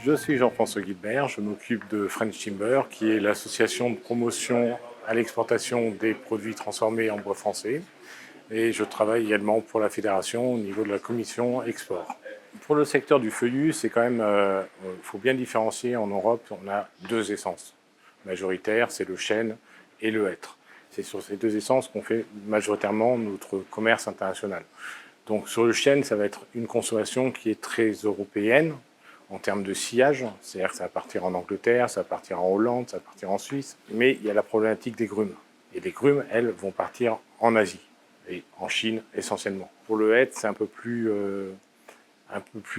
Je suis Jean-François Guilbert, je m'occupe de French Timber, qui est l'association de promotion à l'exportation des produits transformés en bois français. Et je travaille également pour la fédération au niveau de la commission export. Pour le secteur du feuillu, c'est quand même, faut bien différencier. En Europe, on a deux essences majoritaires, c'est le chêne et le hêtre. C'est sur ces deux essences qu'on fait majoritairement notre commerce international. Donc sur le chêne, ça va être une consommation qui est très européenne en termes de sillage, c'est-à-dire que ça va partir en Angleterre, ça va partir en Hollande, ça va partir en Suisse, mais il y a la problématique des grumes. Et les grumes, elles, vont partir en Asie, et en Chine essentiellement. Pour le hêtre, c'est un peu plus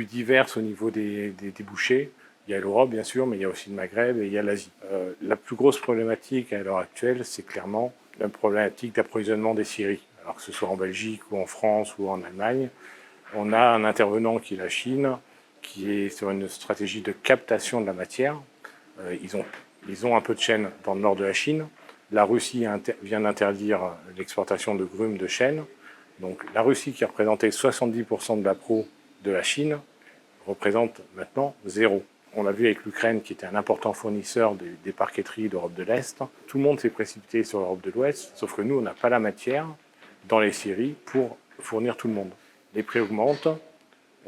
divers au niveau des débouchés. Il y a l'Europe, bien sûr, mais il y a aussi le Maghreb et il y a l'Asie. La plus grosse problématique à l'heure actuelle, c'est clairement la problématique d'approvisionnement des scieries. Alors que ce soit en Belgique ou en France ou en Allemagne, on a un intervenant qui est la Chine, qui est sur une stratégie de captation de la matière. Ils ont un peu de chêne dans le nord de la Chine. La Russie vient d'interdire l'exportation de grumes de chêne. Donc la Russie, qui représentait 70% de l'appro de la Chine, représente maintenant zéro. On l'a vu avec l'Ukraine, qui était un important fournisseur des parqueteries d'Europe de l'Est. Tout le monde s'est précipité sur l'Europe de l'Ouest, sauf que nous, on n'a pas la matière dans les scieries pour fournir tout le monde. Les prix augmentent,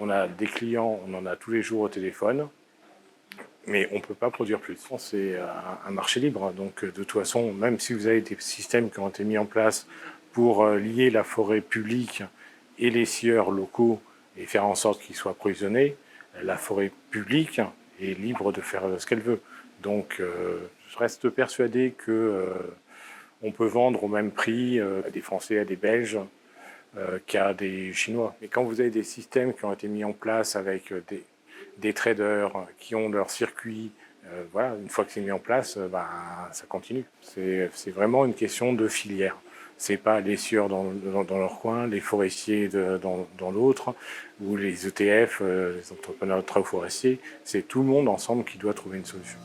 on a des clients, on en a tous les jours au téléphone, mais on ne peut pas produire plus. C'est un marché libre, donc de toute façon, même si vous avez des systèmes qui ont été mis en place pour lier la forêt publique et les scieurs locaux et faire en sorte qu'ils soient approvisionnés, la forêt publique est libre de faire ce qu'elle veut. Donc je reste persuadé qu'on peut vendre au même prix à des Français, à des Belges, qu'à des Chinois. Mais quand vous avez des systèmes qui ont été mis en place avec des traders qui ont leur circuit, voilà, une fois que c'est mis en place, ça continue. C'est vraiment une question de filière. C'est pas les scieurs dans leur coin, les forestiers dans l'autre, ou les ETF, les entrepreneurs forestiers. C'est tout le monde ensemble qui doit trouver une solution.